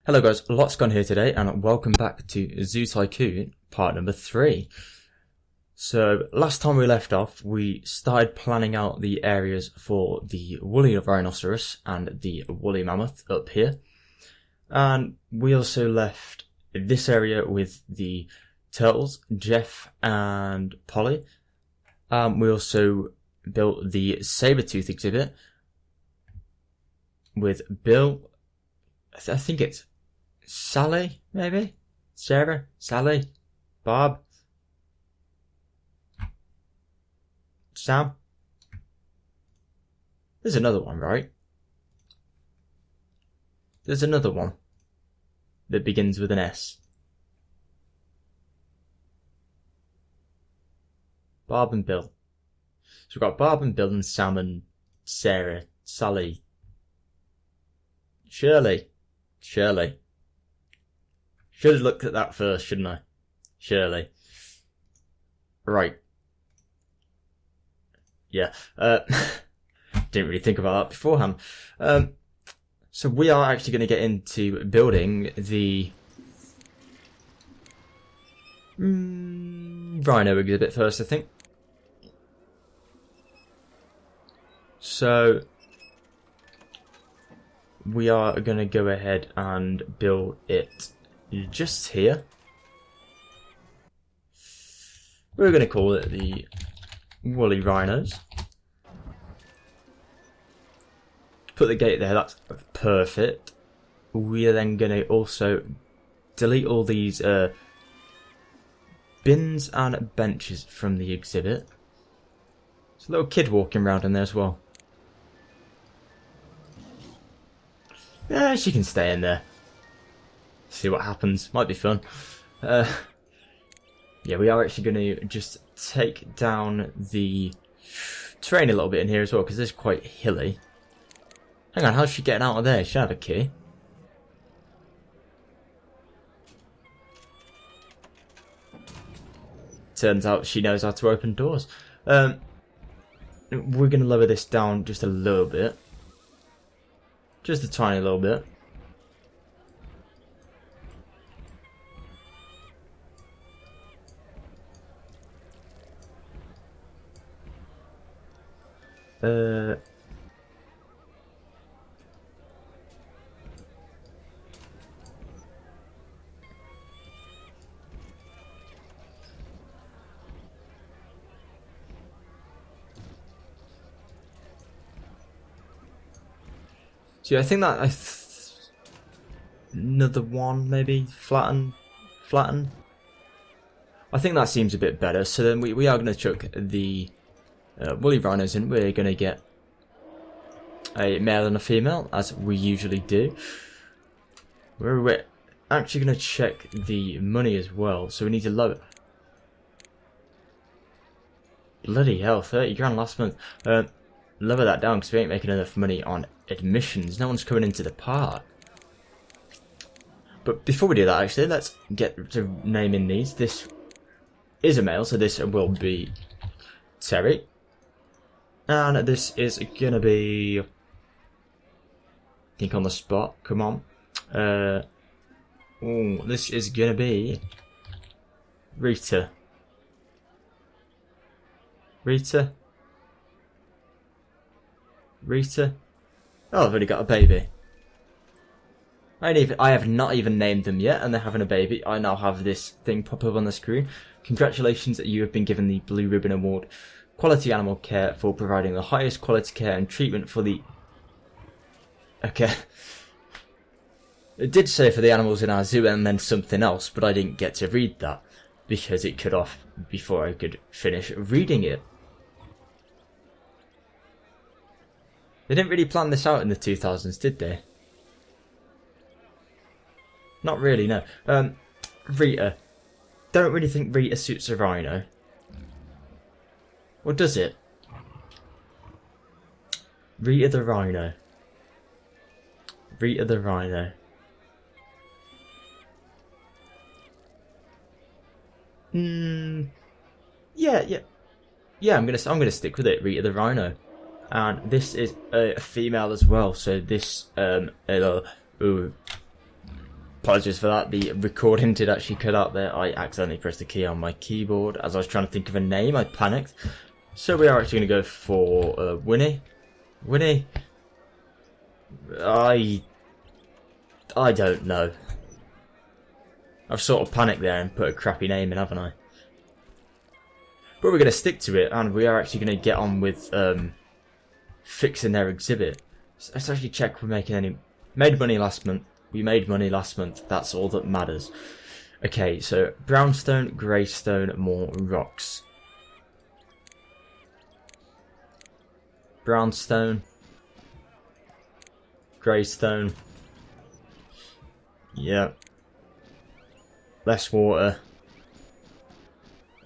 Hello guys, Lotsgon here today and welcome back to Zoo Tycoon part number 3. So last time we left off we started planning out the areas for the woolly rhinoceros and the woolly mammoth up here. And we also left this area with the turtles, Jeff and Polly. We also built the saber-tooth exhibit with Bill, I think it's Sally, maybe? Sarah? Sally? Bob? Sam? There's another one, right? There's another one that begins with an S. Bob and Bill. So we've got Bob and Bill and Sam and Sarah, Sally, Shirley. Should have looked at that first, shouldn't I? Shirley. Right. Yeah. Didn't really think about that beforehand. So we are actually going to get into building the rhino exhibit first, I think. So we are going to go ahead and build it just here. We're going to call it the woolly rhinos. Put the gate there, that's perfect. We are then going to also delete all these bins and benches from the exhibit. There's a little kid walking around in there as well. Yeah, she can stay in there. See what happens. Might be fun. Yeah, we are actually going to just take down the terrain a little bit in here as well, because it's quite hilly. Hang on, how's she getting out of there? She should have a key. Turns out she knows how to open doors. We're going to lower this down just a little bit. Just a tiny little bit. So yeah, I think that another one maybe flatten. I think that seems a bit better. So then we are going to chuck the woolly rhinos in. We're going to get a male and a female, as we usually do. We're actually going to check the money as well, so we need to lower. Bloody hell, 30 grand last month. Lower that down because we ain't making enough money on admissions. No one's coming into the park. But before we do that, actually, let's get to naming these. This is a male, so this will be Terry. And this is gonna be, think on the spot, come on. This is gonna be Rita. Oh, I've already got a baby. I have not even named them yet, and they're having a baby. I now have this thing pop up on the screen. Congratulations, you have been given the Blue Ribbon Award. Quality Animal Care for providing the highest quality care and treatment for the... Okay. It did say for the animals in our zoo and then something else, but I didn't get to read that because it cut off before I could finish reading it. They didn't really plan this out in the 2000s, did they? Not really, no. Rita. Don't really think Rita suits a rhino. Or does it? Rita the rhino. Rita the rhino. Yeah. I'm gonna stick with it. Rita the rhino. And this is a female as well, so this Apologies for that, the recording did actually cut out there. I accidentally pressed the key on my keyboard as I was trying to think of a name. I panicked. So we are actually going to go for Winnie. Winnie? I don't know. I've sort of panicked there and put a crappy name in, haven't I? But we're going to stick to it, and we are actually going to get on with fixing their exhibit. So let's actually check we're making any... Made money last month. We made money last month. That's all that matters. Okay, so brownstone, greystone, more rocks. Brownstone. Greystone. Yeah. Less water.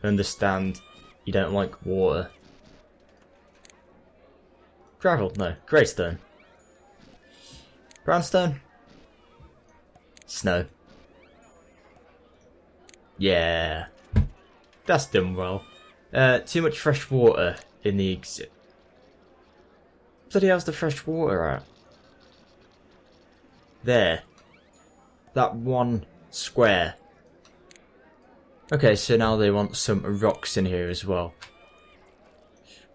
Understand you don't like water. Gravel, no, greystone. Brownstone. Snow. Yeah. That's done well. Too much fresh water in the exit. Bloody hell's the fresh water at? There. That one square. Okay, so now they want some rocks in here as well.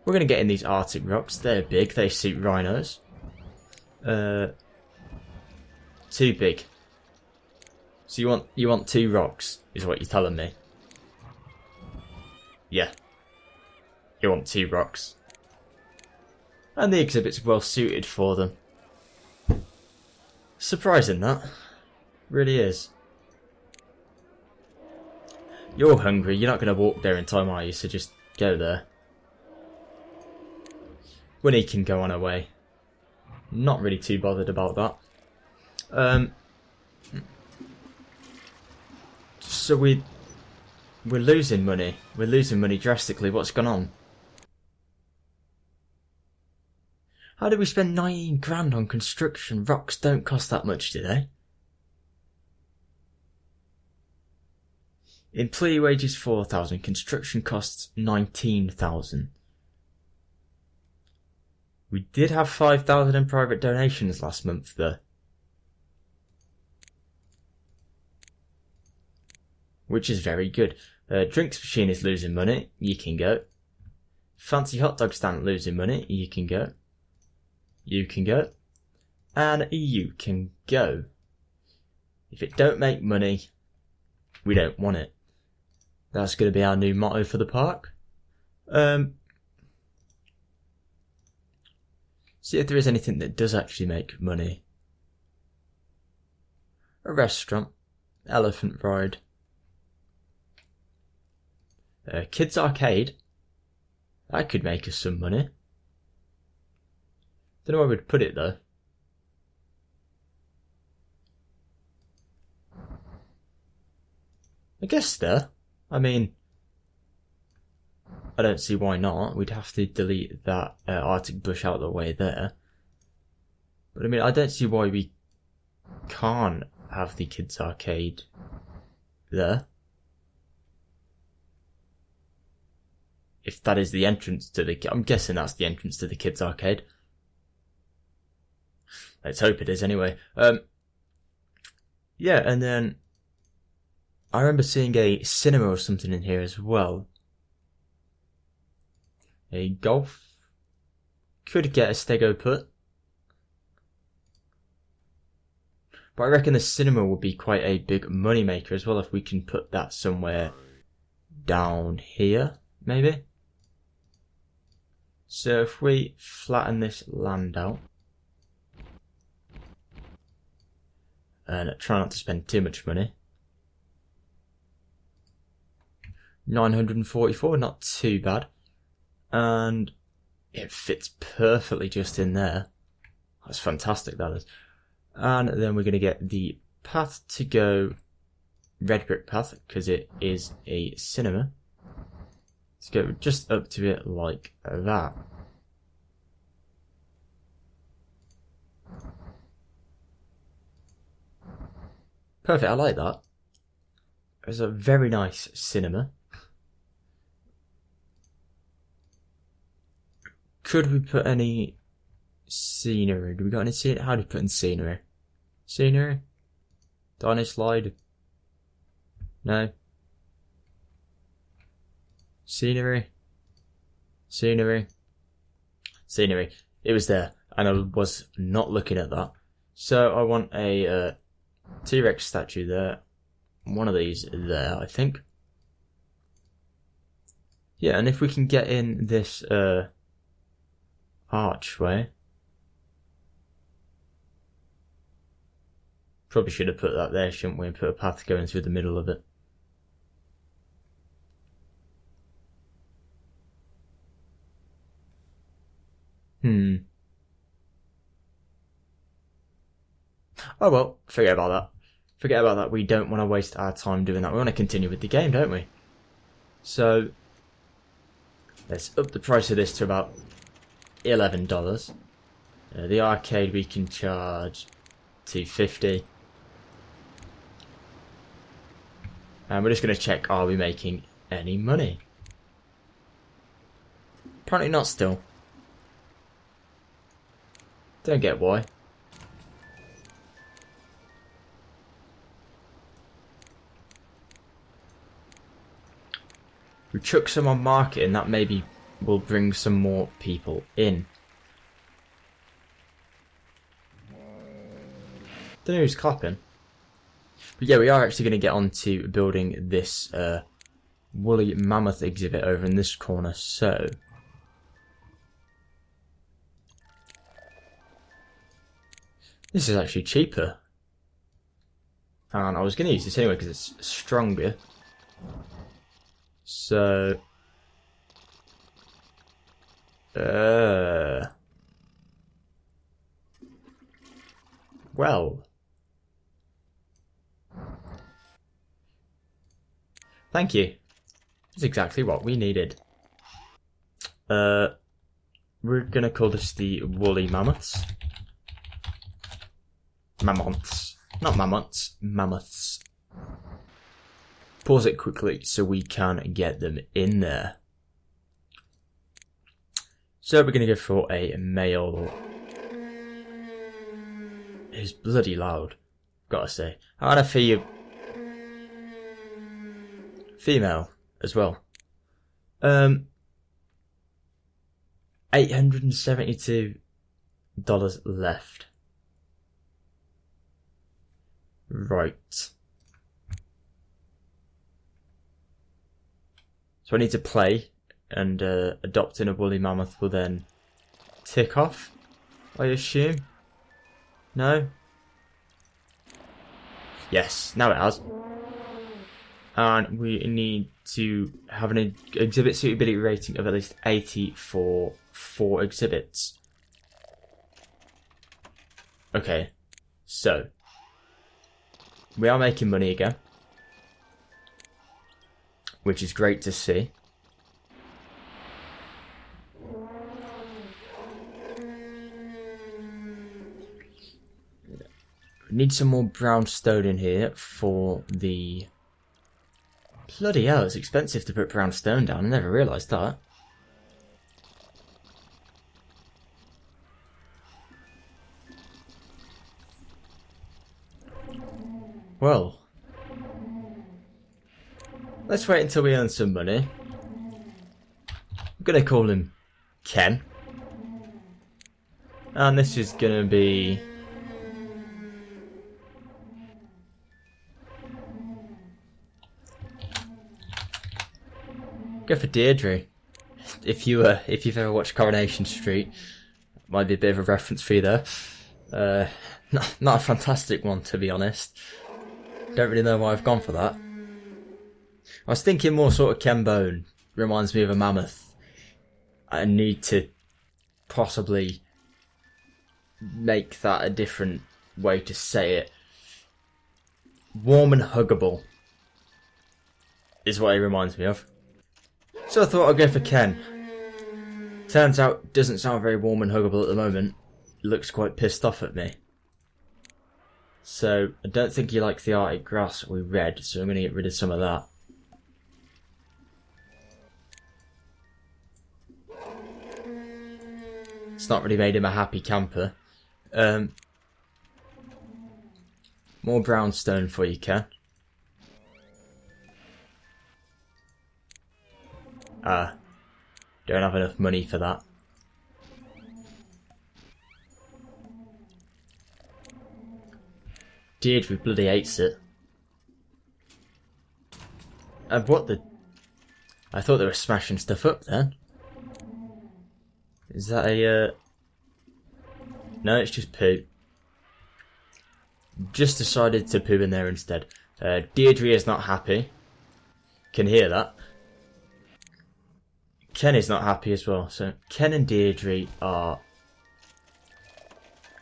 We're going to get in these Arctic rocks. They're big. They suit rhinos. Too big. So you want 2 rocks, is what you're telling me? Yeah. You want 2 rocks. And the exhibit's well suited for them. Surprising that. Really is. You're hungry, you're not going to walk there in time, are you? So just go there. Winnie can go on her way. Not really too bothered about that. So we're losing money. We're losing money drastically. What's gone on? How did we spend 19 grand on construction? Rocks don't cost that much, do they? Employee wages 4,000. Construction costs 19,000. We did have 5,000 in private donations last month, though. Which is very good. Drinks machine is losing money. You can go. Fancy hot dog stand losing money. You can go. You can go. And you can go. If it don't make money, we don't want it. That's going to be our new motto for the park. See if there is anything that does actually make money. A restaurant. Elephant ride. Kids arcade. That could make us some money. Don't know where we'd put it though. I guess there. I mean, I don't see why not. We'd have to delete that Arctic bush out of the way there. But I mean, I don't see why we can't have the kids arcade there. If that is the entrance to the... I'm guessing that's the entrance to the kids arcade. Let's hope it is anyway. Yeah, and then I remember seeing a cinema or something in here as well. A golf. Could get a stego put. But I reckon the cinema would be quite a big money maker as well if we can put that somewhere down here, maybe. So if we flatten this land out and try not to spend too much money. 944, not too bad. And it fits perfectly just in there. That's fantastic, that is. And then we're going to get the path to go red brick path, because it is a cinema. Let's go just up to it like that. Perfect, I like that. It's a very nice cinema. Could we put any scenery? Do we got any scenery? How do we put in scenery? Scenery? Dino slide. No. Scenery. Scenery. Scenery. It was there, and I was not looking at that. So I want a T-Rex statue there. One of these there, I think. Yeah, and if we can get in this archway. Probably should have put that there, shouldn't we? And put a path going through the middle of it. Oh well, forget about that. Forget about that. We don't want to waste our time doing that. We want to continue with the game, don't we? So, let's up the price of this to about $11. The arcade we can charge $2.50. And we're just going to check, are we making any money? Apparently not still. Don't get why. We chuck some on marketing, that maybe will bring some more people in. Don't know who's clapping. But yeah, we are actually going to get on to building this woolly mammoth exhibit over in this corner, so... This is actually cheaper. And I was going to use this anyway because it's stronger. So... Well... Thank you. That's exactly what we needed. We're gonna call this the woolly mammoths. Mammoths. Not mammoths, mammoths. Pause it quickly so we can get them in there. So we're gonna go for a male. It's bloody loud, gotta say. I had a female as well. $872 left. Right. So I need to play, and adopting a woolly mammoth will then tick off, I assume. No? Yes, now it has. And we need to have an exhibit suitability rating of at least 80 for 4 exhibits. Okay, so we are making money again, which is great to see. We need some more brown stone in here for the... Bloody hell, it's expensive to put brown stone down. I never realised that. Well, let's wait until we earn some money. I'm gonna call him Ken. And this is gonna be... Go for Deirdre. If you've ever watched Coronation Street, might be a bit of a reference for you there. Not a fantastic one, to be honest. Don't really know why I've gone for that. I was thinking more sort of Ken Bone. Reminds me of a mammoth. I need to possibly make that a different way to say it. Warm and huggable is what he reminds me of. So I thought I'd go for Ken. Turns out, doesn't sound very warm and huggable at the moment. Looks quite pissed off at me. So, I don't think he likes the Arctic grass we read, so I'm going to get rid of some of that. It's not really made him a happy camper. More brownstone for you, Ken. Don't have enough money for that. Deirdre bloody hates it. And what the... I thought they were smashing stuff up then. Is that a... No, it's just poo. Just decided to poo in there instead. Deirdre is not happy. Can hear that. Ken is not happy as well. So Ken and Deirdre are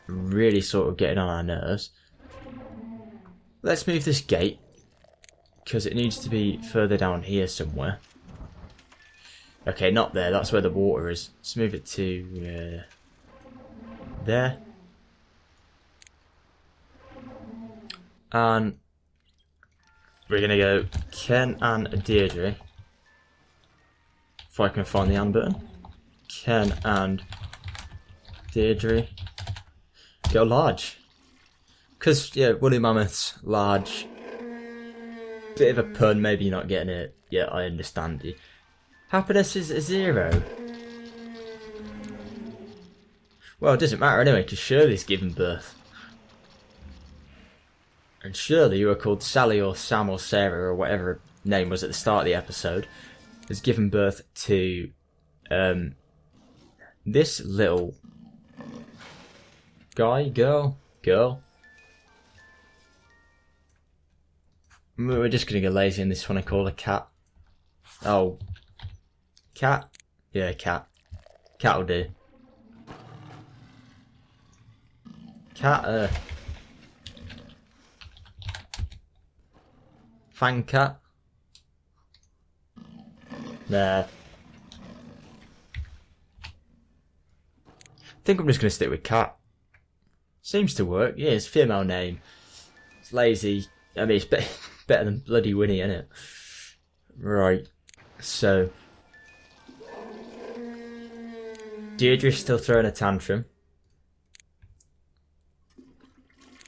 really sort of getting on our nerves. Let's move this gate, because it needs to be further down here somewhere. Okay, not there. That's where the water is. Let's move it to there. And we're going to go Ken and Deirdre. If I can find the and button. Ken and Deirdre. Go large. Because, yeah, woolly mammoths, large. Bit of a pun, maybe you're not getting it. Yeah, I understand you. Happiness is a 0. Well, it doesn't matter anyway, because Shirley's given birth. And Shirley, who are called Sally or Sam or Sarah or whatever her name was at the start of the episode, has given birth to this little guy, girl. We're just going to go lazy in this one. I call a cat. Oh. Cat? Yeah, cat. Cat will do. Cat, Fang cat? There. I think I'm just going to stick with cat. Seems to work. Yeah, it's a female name. It's lazy. I mean, it's better than bloody Winnie, isn't it? Right. So. Deirdre's still throwing a tantrum.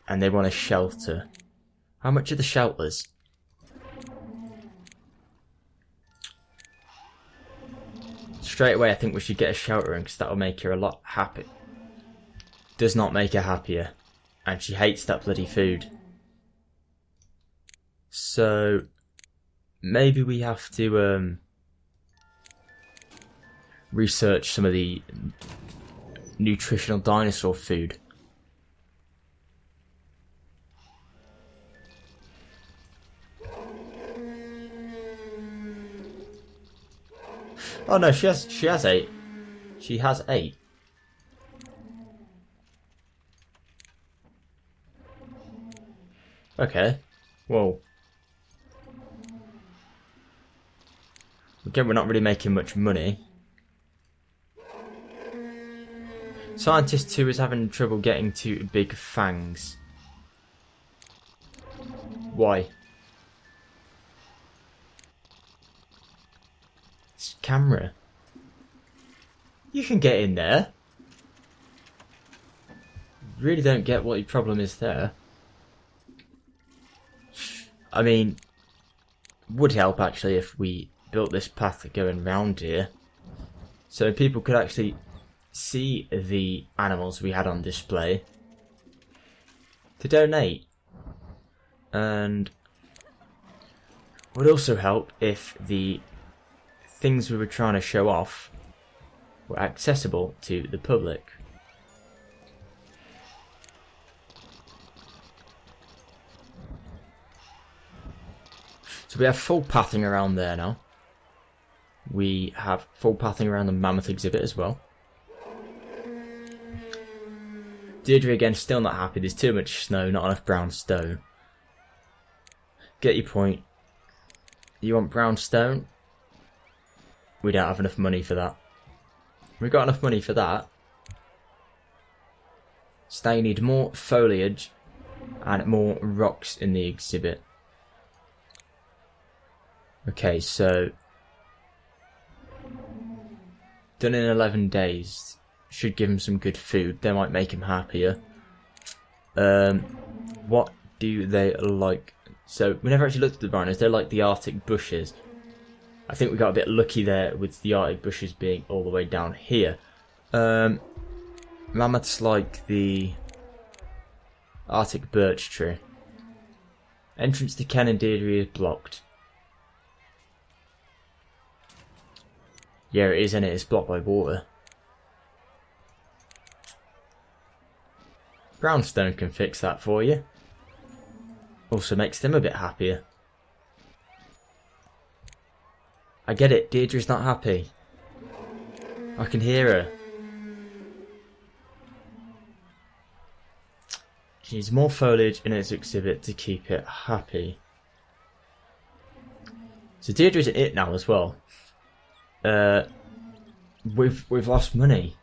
And they want a shelter. How much are the shelters? Straight away, I think we should get a shelter in, because that'll make her a lot happy. Does not make her happier. And she hates that bloody food. So, maybe we have to research some of the nutritional dinosaur food. Oh no, she has 8. She has 8. Okay. Whoa. Again, we're not really making much money. Scientist 2 is having trouble getting to big fangs. Why? It's camera. You can get in there. Really don't get what your problem is there. I mean, would help actually if we built this path going round here, so people could actually see the animals we had on display to donate. And would also help if the things we were trying to show off were accessible to the public. So we have full pathing around there now. We have full pathing around the mammoth exhibit as well. Deirdre again, still not happy. There's too much snow, not enough brown stone. Get your point. You want brown stone? We don't have enough money for that. We've got enough money for that. So now you need more foliage and more rocks in the exhibit. Okay, so done in 11 days. Should give him some good food. That might make him happier. What do they like? So we never actually looked at the rhinos. They're like the Arctic bushes. I think we got a bit lucky there with the Arctic bushes being all the way down here. Mammoths like the Arctic birch tree. Entrance to Ken and Deirdre is blocked. Yeah, it is, and it is blocked by water. Brownstone can fix that for you. Also makes them a bit happier. I get it, Deirdre's not happy. I can hear her. She needs more foliage in its exhibit to keep it happy. So Deirdre's in it now as well. We've lost money.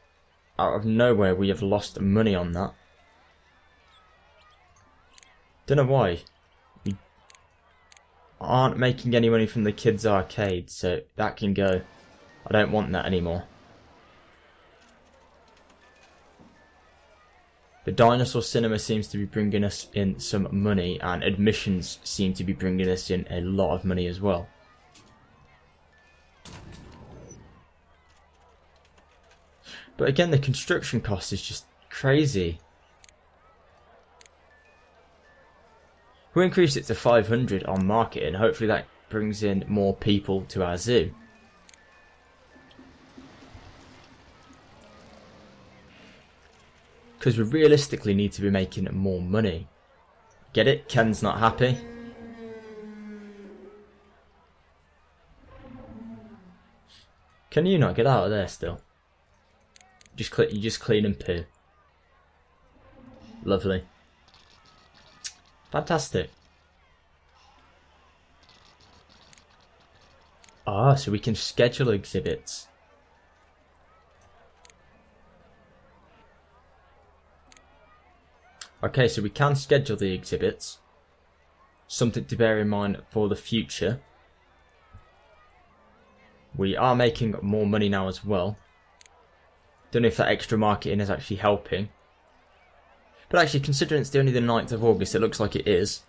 Out of nowhere we have lost money on that. Don't know why. We aren't making any money from the kids' arcade, so that can go. I don't want that anymore. The dinosaur cinema seems to be bringing us in some money, and admissions seem to be bringing us in a lot of money as well. But again, the construction cost is just crazy. We'll increase it to 500 on marketing. Hopefully that brings in more people to our zoo. Because we realistically need to be making more money. Get it? Ken's not happy. Can you not get out of there still? You just clean and poo. Lovely. Fantastic. Ah, so we can schedule exhibits. Okay, so we can schedule the exhibits. Something to bear in mind for the future. We are making more money now as well. Don't know if that extra marketing is actually helping. But actually, considering it's only the 9th of August, it looks like it is.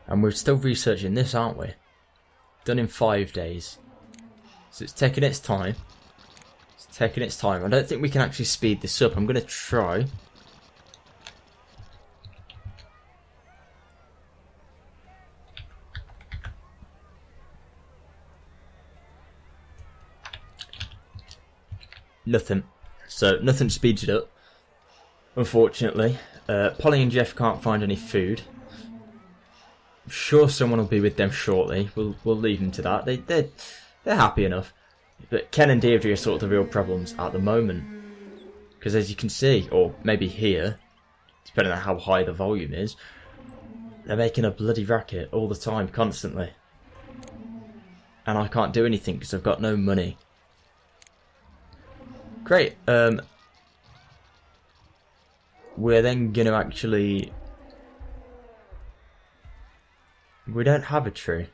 And we're still researching this, aren't we? Done in 5 days. So it's taking its time. It's taking its time. I don't think we can actually speed this up. I'm going to try. Nothing. So nothing speeds it up. Unfortunately. Polly and Jeff can't find any food. I'm sure someone will be with them shortly. We'll leave them to that. They're happy enough. But Ken and Deirdre are sort of the real problems at the moment. Because as you can see, or maybe hear, depending on how high the volume is, they're making a bloody racket all the time, constantly. And I can't do anything because I've got no money. Great. We're then going to actually... We don't have a tree.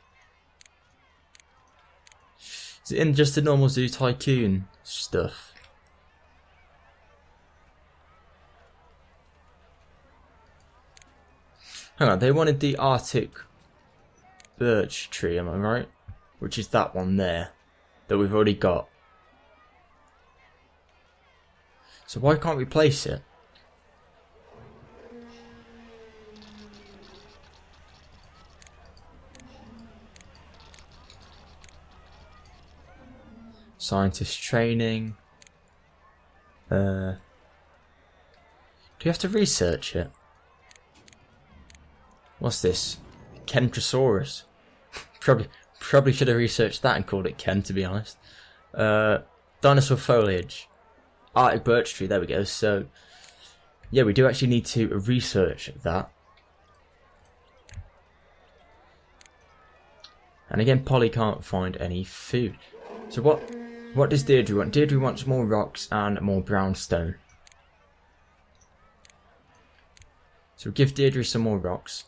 Is it in just the normal Zoo Tycoon stuff? Hang on, they wanted the Arctic birch tree, am I right? Which is that one there, that we've already got. So why can't we place it? Scientist training. Do you have to research it? What's this? Kentrosaurus. Probably should have researched that and called it Ken, to be honest. Dinosaur foliage. Arctic birch tree, there we go. So, yeah, we do actually need to research that. And again, Polly can't find any food. So what does Deirdre want? Deirdre wants more rocks and more brownstone. So we'll give Deirdre some more rocks.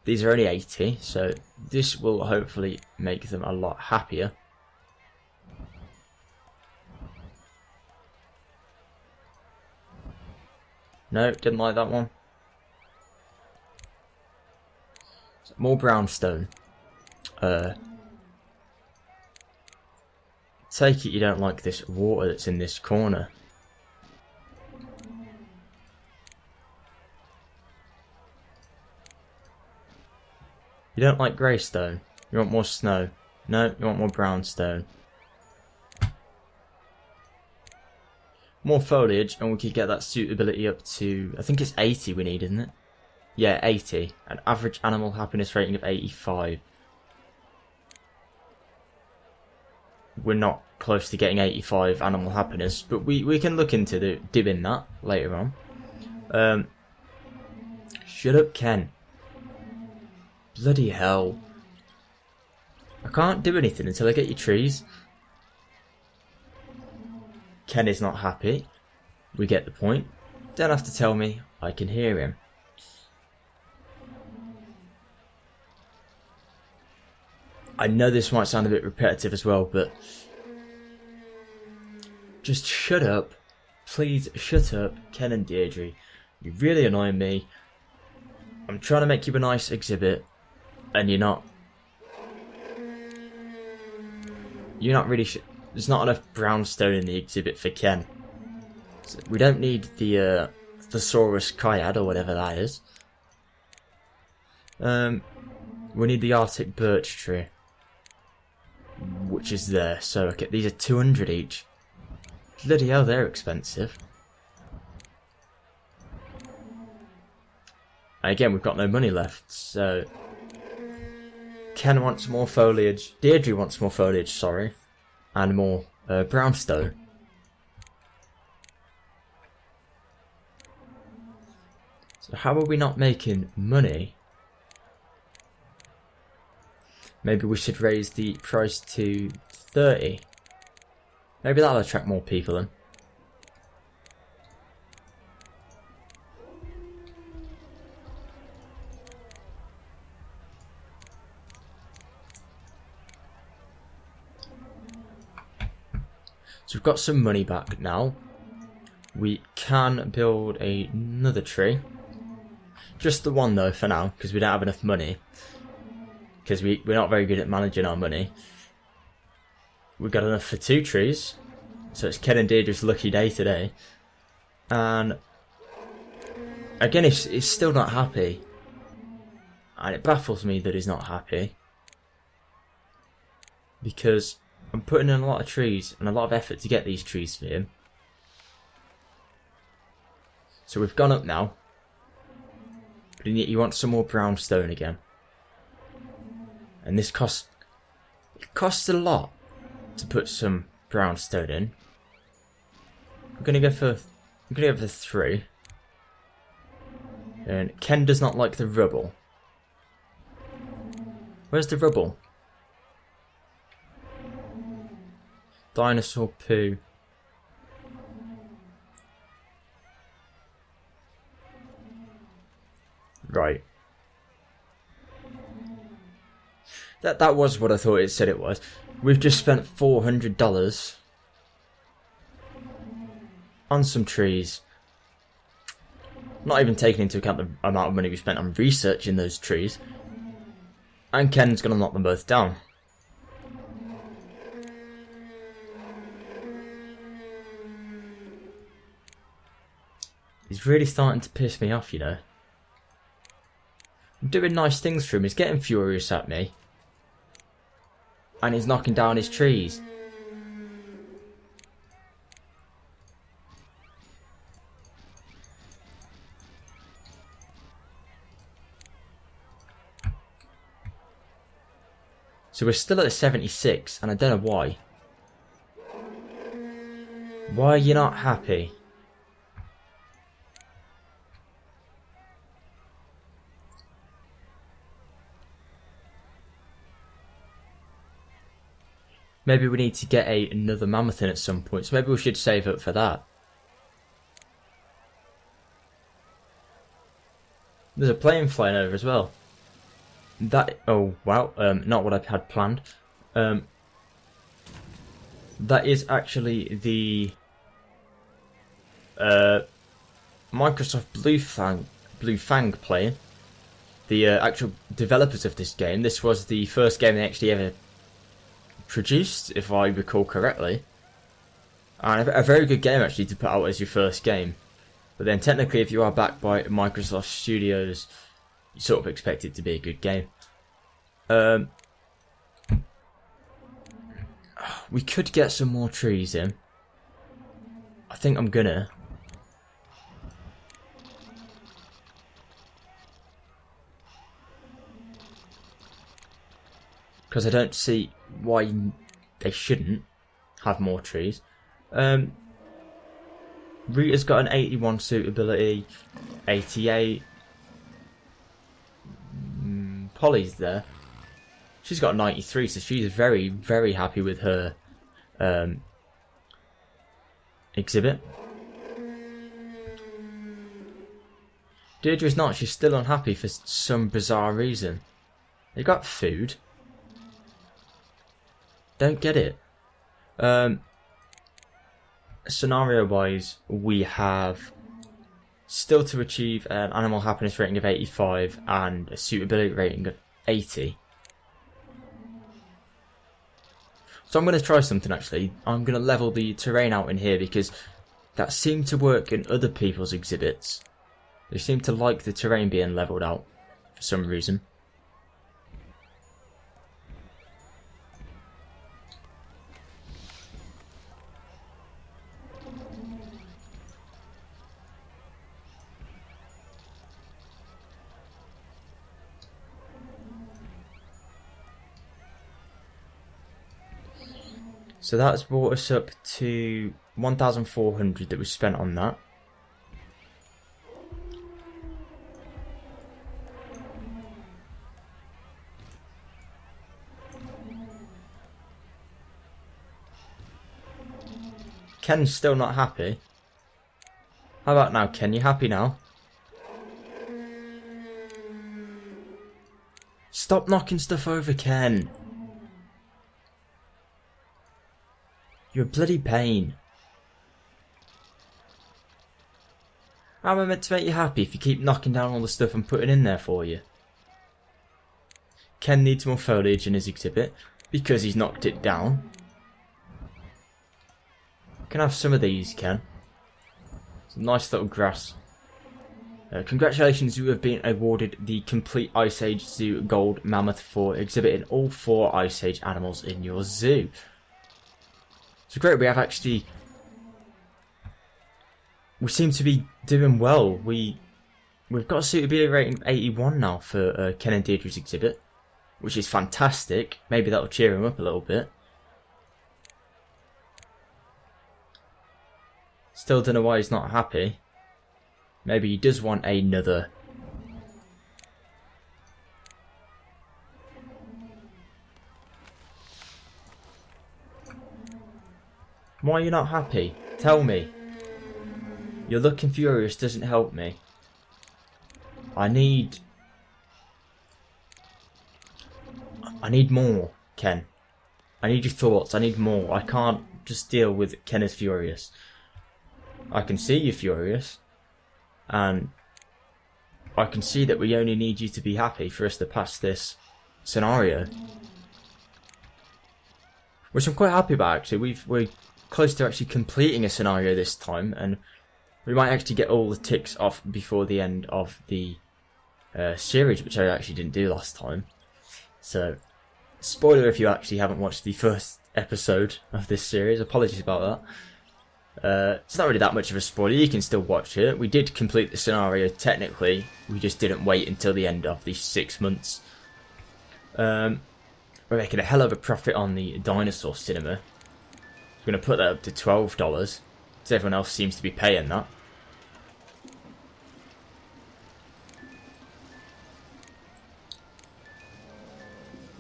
These are only 80, so this will hopefully make them a lot happier. No, didn't like that one. So more brownstone. Take it you don't like this water that's in this corner. You don't like greystone. You want more snow. No, you want more brownstone. More foliage, and we could get that suitability up to, I think it's 80 we need, isn't it? Yeah, 80. An average animal happiness rating of 85. We're not close to getting 85 animal happiness, but we can look into doing that later on. Shut up, Ken. Bloody hell. I can't do anything until I get your trees. Ken is not happy. We get the point. Don't have to tell me. I can hear him. I know this might sound a bit repetitive as well, but just shut up. Please shut up, Ken and Deirdre. You really annoy me. I'm trying to make you a nice exhibit, and you're not. You're not really. There's not enough brownstone in the exhibit for Ken. So we don't need the Thesaurus Kyad or whatever that is. We need the Arctic birch tree, which is there. So okay, these are 200 each. Bloody hell, they're expensive. And again, we've got no money left, so Ken wants more foliage. Deirdre wants more foliage, sorry, and more brownstone. So how are we not making money? Maybe we should raise the price to 30. Maybe that'll attract more people then. So we've got some money back now. We can build another tree. Just the one though for now, because we don't have enough money. Because we're not very good at managing our money. We've got enough for 2 trees. So it's Ken and Deirdre's lucky day today. And again, he's still not happy. And it baffles me that he's not happy. Because I'm putting in a lot of trees and a lot of effort to get these trees for him. So we've gone up now. But he wants some more brownstone again. And this costs a lot to put some brownstone in. I'm gonna go for 3. And Ken does not like the rubble. Where's the rubble? Dinosaur poo. Right. That was what I thought it said it was. We've just spent $400 on some trees. Not even taking into account the amount of money we spent on researching those trees. And Ken's gonna knock them both down. He's really starting to piss me off, you know. I'm doing nice things for him. He's getting furious at me. And he's knocking down his trees. So we're still at 76, and I don't know why. Why are you not happy? Maybe we need to get another mammoth in at some point, so maybe we should save up for that. There's a plane flying over as well. that, oh wow, not what I had planned. That is actually the Microsoft Blue Fang playing. The actual developers of this game. This was the first game they actually ever produced, if I recall correctly. And a very good game actually to put out as your first game. But then technically if you are backed by Microsoft Studios, you sort of expect it to be a good game. We could get some more trees in. I think I'm gonna. Because I don't see why they shouldn't have more trees. Rita's got an 81 suitability, 88. Polly's there. She's got a 93, so she's very, very happy with her exhibit. Deirdre's not. She's still unhappy for some bizarre reason. They got food. Don't get it. Scenario wise, we have still to achieve an animal happiness rating of 85 and a suitability rating of 80. So I'm going to try something actually. I'm going to level the terrain out in here because that seemed to work in other people's exhibits. They seem to like the terrain being leveled out for some reason. So that's brought us up to 1,400 that we spent on that. Ken's still not happy. How about now, Ken? You happy now? Stop knocking stuff over, Ken. You're a bloody pain. How am I meant to make you happy if you keep knocking down all the stuff I'm putting in there for you? Ken needs more foliage in his exhibit because he's knocked it down. Can I have some of these, Ken? Some nice little grass. Congratulations, you have been awarded the Complete Ice Age Zoo Gold Mammoth for exhibiting all 4 Ice Age animals in your zoo. So great, we have actually... We seem to be doing well. We've got a suitability rating of 81 now for Ken and Deirdre's exhibit, which is fantastic. Maybe that'll cheer him up a little bit. Still don't know why he's not happy. Maybe he does want another. Why are you not happy? Tell me. You're looking furious doesn't help me. I need more, Ken. I need your thoughts. I need more. I can't just deal with Ken is furious. I can see you're furious. And I can see that we only need you to be happy for us to pass this scenario. Which I'm quite happy about actually. We're close to actually completing a scenario this time, and we might actually get all the ticks off before the end of the series, which I actually didn't do last time. So, spoiler if you actually haven't watched the first episode of this series, apologies about that. It's not really that much of a spoiler, you can still watch it. We did complete the scenario technically, we just didn't wait until the end of the 6 months. We're making a hell of a profit on the dinosaur cinema. We're going to put that up to $12, because everyone else seems to be paying that.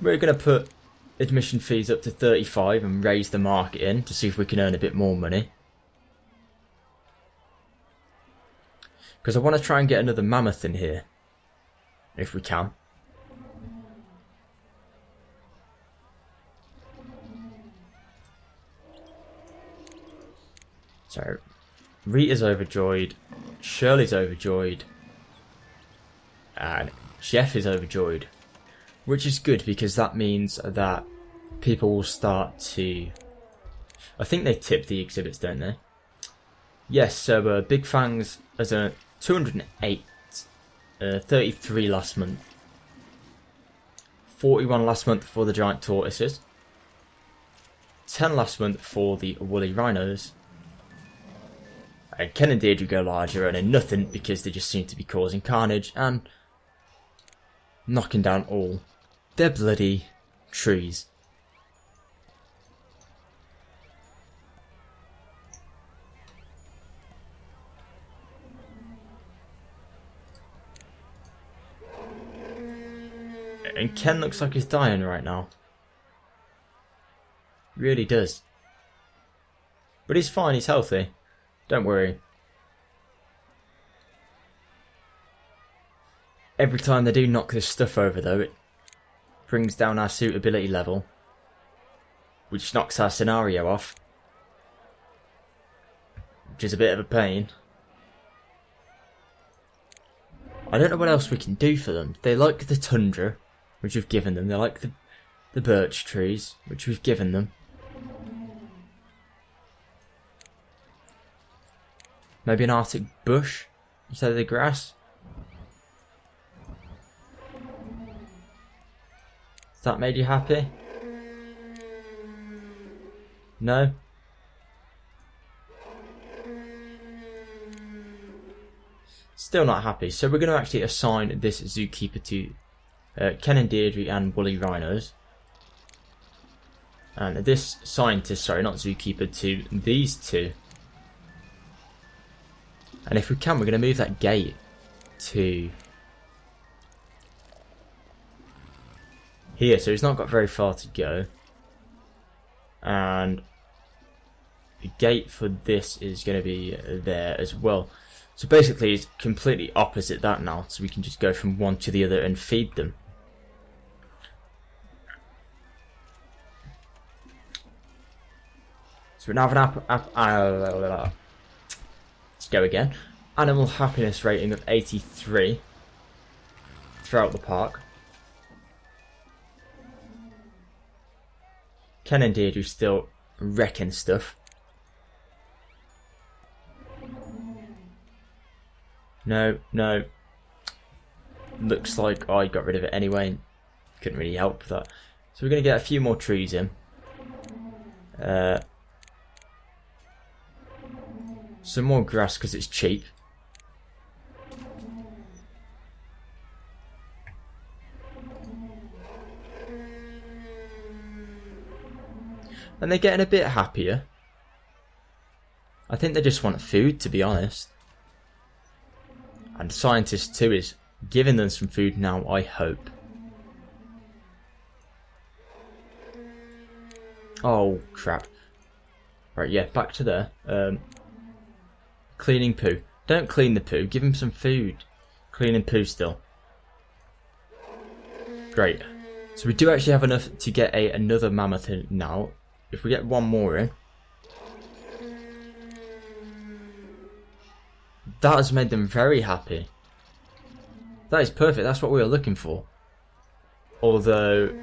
We're going to put admission fees up to 35 and raise the market in to see if we can earn a bit more money. Because I want to try and get another mammoth in here, if we can. So, Rita's overjoyed, Shirley's overjoyed, and Jeff is overjoyed. Which is good because that means that people will start to... I think they tip the exhibits, don't they? Yes, so Big Fangs has a 208, 33 last month, 41 last month for the giant tortoises, 10 last month for the woolly rhinos, and Ken and Deirdre go large are earning nothing because they just seem to be causing carnage and knocking down all their bloody trees. And Ken looks like he's dying right now. Really does. But he's fine, he's healthy. Don't worry. Every time they do knock this stuff over though, it brings down our suitability level. Which knocks our scenario off. Which is a bit of a pain. I don't know what else we can do for them. They like the tundra, which we've given them. They like the birch trees, which we've given them. Maybe an Arctic bush instead of the grass. Has that made you happy? No? Still not happy. So we're going to actually assign this zookeeper to Ken and Deirdre and woolly rhinos. And this scientist, sorry, not zookeeper, to these two. And if we can, we're going to move that gate to here. So he's not got very far to go. And the gate for this is going to be there as well. So basically it's completely opposite that now. So we can just go from one to the other and feed them. So we now have an let's go again. Animal happiness rating of 83 throughout the park. Ken and Deirdre still wrecking stuff. No, no. Looks like I got rid of it anyway. Couldn't really help that. So we're going to get a few more trees in. Some more grass because it's cheap. And they're getting a bit happier. I think they just want food, to be honest. And Scientist 2 is giving them some food now, I hope. Oh, crap. Right, yeah, back to there. Cleaning poo. Don't clean the poo, give him some food. Cleaning poo still. Great. So we do actually have enough to get another mammoth in now. If we get one more in. That has made them very happy. That is perfect, that's what we were looking for. Although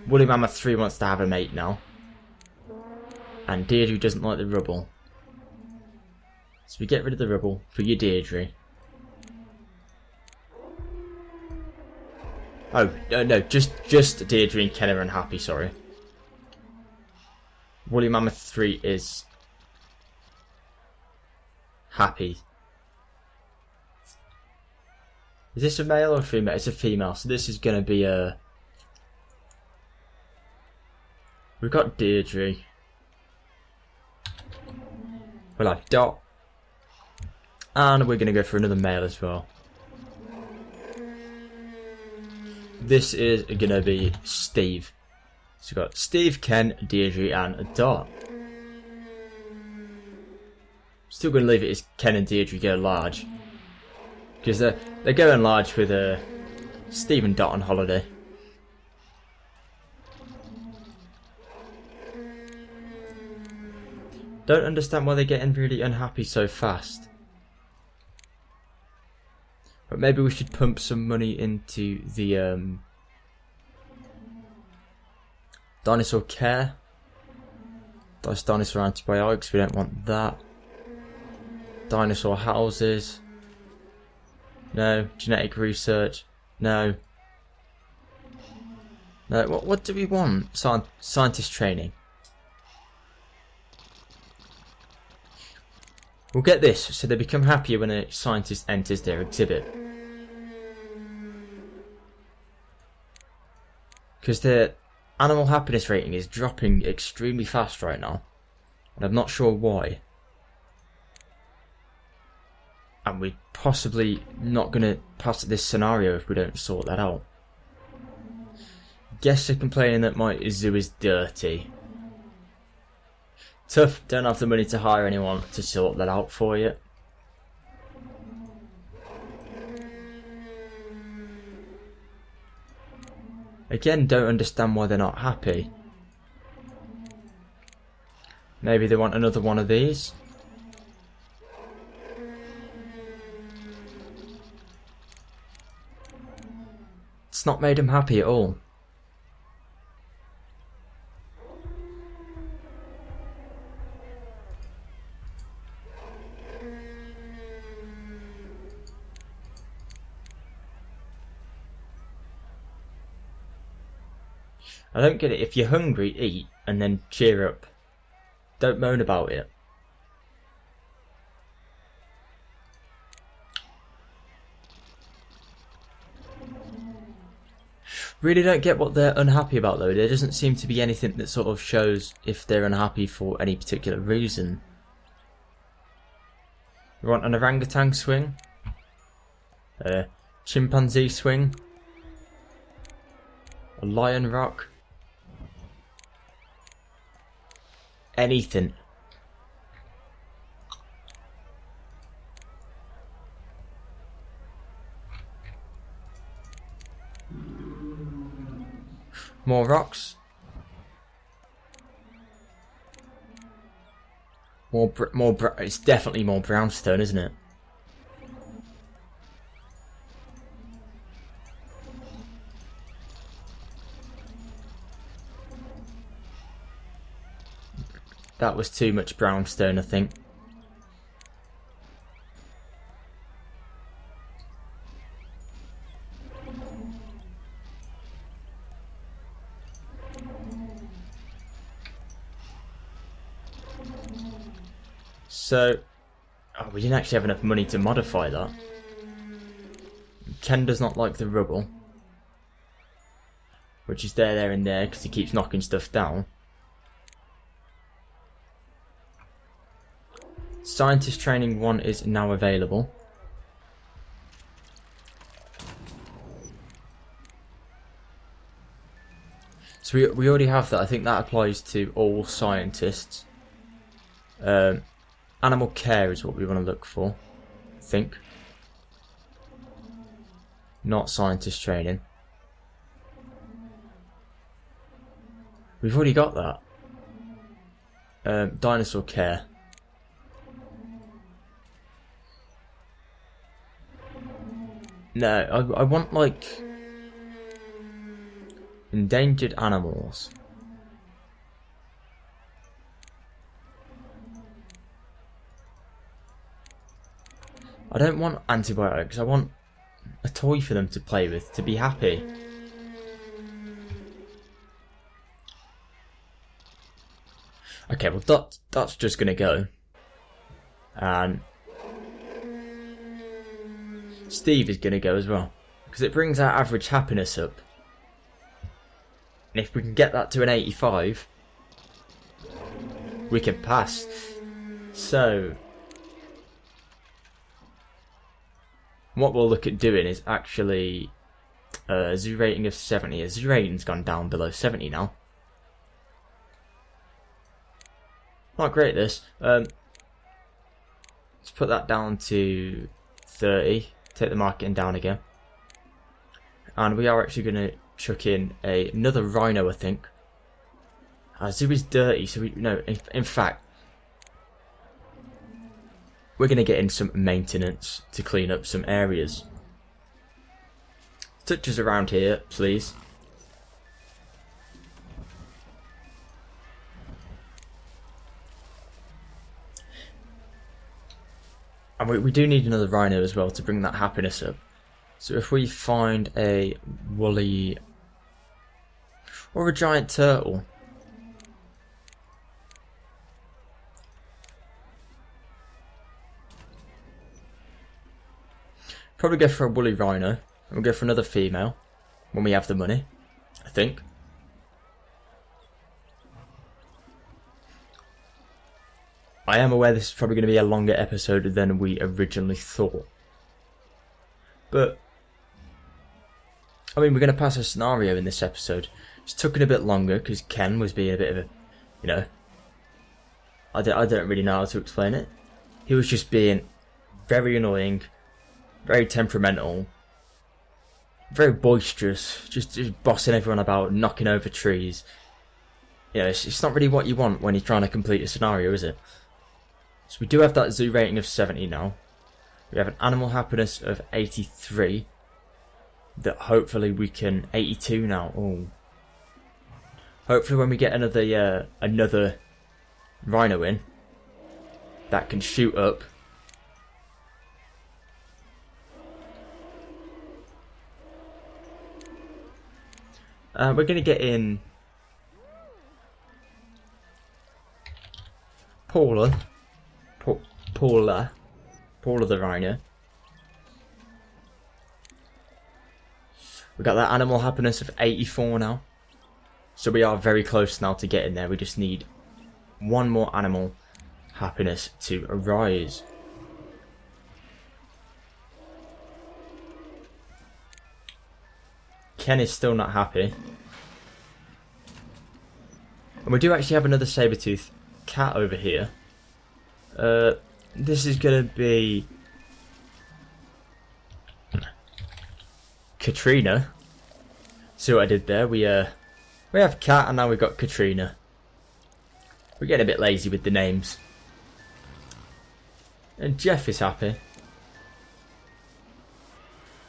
Woolly Mammoth 3 wants to have a mate now. And Deirdre doesn't like the rubble. So we get rid of the rubble for you, Deirdre. Oh, no, just Deirdre and Ken are unhappy, sorry. Woolly Mammoth 3 is happy. Is this a male or a female? It's a female, so this is going to be a... We've got Deirdre. We'll have Dot. And we're going to go for another male as well. This is going to be Steve. So we've got Steve, Ken, Deirdre and Dot. Still going to leave it as Ken and Deirdre go large. Because they're going large with Steve and Dot on holiday. Don't understand why they're getting really unhappy so fast. But maybe we should pump some money into the dinosaur care. Those dinosaur antibiotics, we don't want that. Dinosaur houses. No. Genetic research. No. No. What do we want? Scientist training. We'll get this, so they become happier when a scientist enters their exhibit. Because their animal happiness rating is dropping extremely fast right now. And I'm not sure why. And we're possibly not going to pass this scenario if we don't sort that out. Guests are complaining that my zoo is dirty. Tough, don't have the money to hire anyone to sort that out for you. Again, don't understand why they're not happy. Maybe they want another one of these. It's not made them happy at all. I don't get it. If you're hungry, eat and then cheer up. Don't moan about it. Really don't get what they're unhappy about though. There doesn't seem to be anything that sort of shows if they're unhappy for any particular reason. You want an orangutan swing? A chimpanzee swing? A lion rock? Anything. More rocks. It's definitely more brownstone, isn't it? That was too much brownstone, I think. So, we didn't actually have enough money to modify that. Ken does not like the rubble, which is there and there because he keeps knocking stuff down. Scientist Training 1 is now available. So we already have that. I think that applies to all scientists. Animal care is what we want to look for, I think. Not scientist training. We've already got that. Dinosaur care. No, I want like endangered animals. I don't want antibiotics, I want a toy for them to play with, to be happy. Okay, well that's just gonna go. And Steve is gonna go as well. Because it brings our average happiness up. And if we can get that to an 85, we can pass. So what we'll look at doing is actually a zoo rating of 70. A zoo rating's gone down below 70 now. Not great this. Let's put that down to 30. Take the marketing down again. And we are actually going to chuck in another rhino, I think. Our zoo is dirty, so we no. In fact, we're going to get in some maintenance to clean up some areas. Touch us around here, please. And we do need another rhino as well to bring that happiness up. So if we find a woolly or a giant turtle, probably go for a woolly rhino, and we'll go for another female when we have the money, I think. I am aware this is probably going to be a longer episode than we originally thought. But, I mean, we're going to pass a scenario in this episode. It's taken a bit longer because Ken was being a bit of a, you know, I don't really know how to explain it. He was just being very annoying, very temperamental, very boisterous, just bossing everyone about, knocking over trees. You know, it's not really what you want when you're trying to complete a scenario, is it? So we do have that zoo rating of 70 now. We have an animal happiness of 83. That hopefully we can 82 now. Oh, hopefully when we get another rhino in that can shoot up. We're gonna get in Paula the rhino. We got that animal happiness of 84 now. So we are very close now to getting there. We just need one more animal happiness to arise. Ken is still not happy. And we do actually have another saber-tooth cat over here. This is going to be Katrina. See what I did there? We have Cat and now we've got Katrina. We're getting a bit lazy with the names. And Jeff is happy.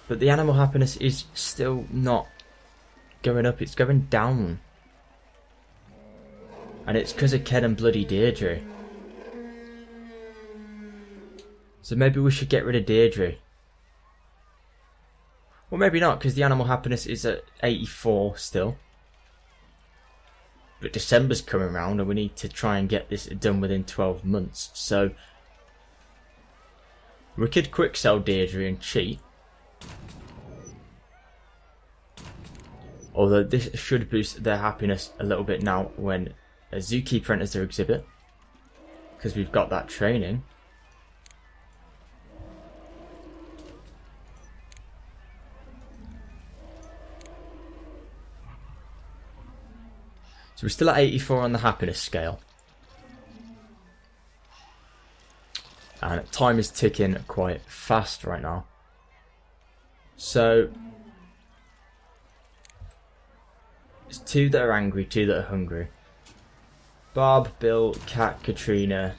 But the animal happiness is still not going up, it's going down. And it's because of Ken and bloody Deirdre. So maybe we should get rid of Deirdre. Well, maybe not, because the animal happiness is at 84 still. But December's coming around and we need to try and get this done within 12 months. So we could quick sell Deirdre and cheat. Although this should boost their happiness a little bit now when a zookeeper enters their exhibit. Because we've got that training. So we're still at 84 on the happiness scale. And time is ticking quite fast right now. So it's 2 that are angry, 2 that are hungry. Bob, Bill, Kat, Katrina.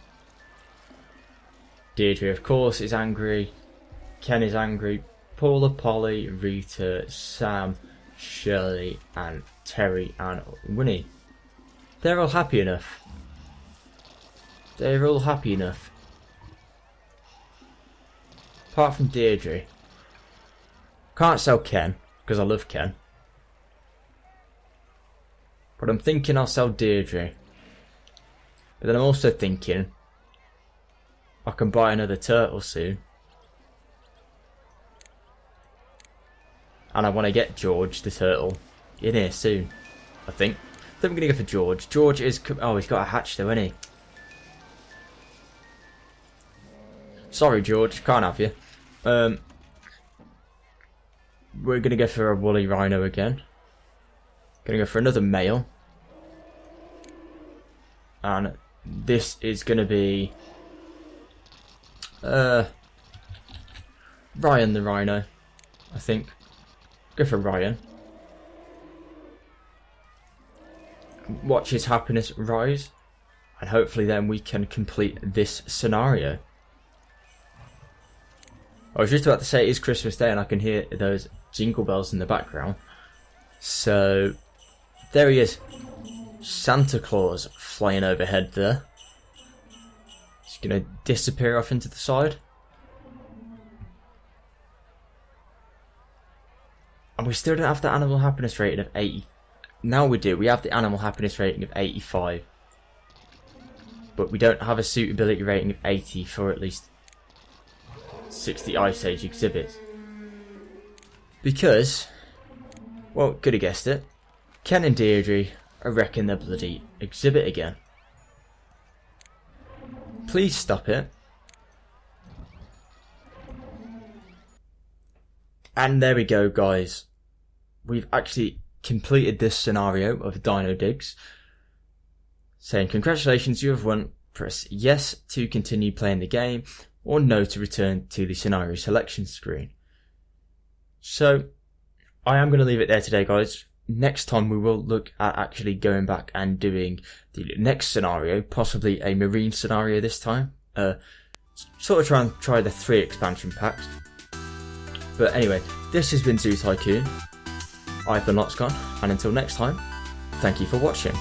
Deirdre, of course, is angry. Ken is angry. Paula, Polly, Rita, Sam, Shirley, and Terry and Winnie. They're all happy enough. They're all happy enough. Apart from Deirdre. Can't sell Ken, because I love Ken. But I'm thinking I'll sell Deirdre. But then I'm also thinking I can buy another turtle soon. And I want to get George the turtle in here soon, I think. I think we're going to go for George. George is... Oh, he's got a hatch though, hasn't he? Sorry, George. Can't have you. We're going to go for a woolly rhino again. Going to go for another male. And this is going to be... Ryan the rhino, I think. Go for Ryan. Watch his happiness rise, and hopefully then we can complete this scenario. I was just about to say it is Christmas Day and I can hear those jingle bells in the background. So, there he is. Santa Claus flying overhead there. He's going to disappear off into the side. And we still don't have the animal happiness rating of 80. Now we do. We have the animal happiness rating of 85. But we don't have a suitability rating of 80 for at least 60 Ice Age exhibits. Because, well, could have guessed it, Ken and Deirdre are wrecking their bloody exhibit again. Please stop it. And there we go, guys. We've actually completed this scenario of Dino Digs. Saying, congratulations, you have won. Press yes to continue playing the game, or no to return to the scenario selection screen. So, I am going to leave it there today, guys. Next time we will look at actually going back and doing the next scenario, possibly a marine scenario this time. Sort of try the 3 expansion packs. But anyway, this has been Zoo Tycoon. I've been Lotsgon, and until next time, thank you for watching.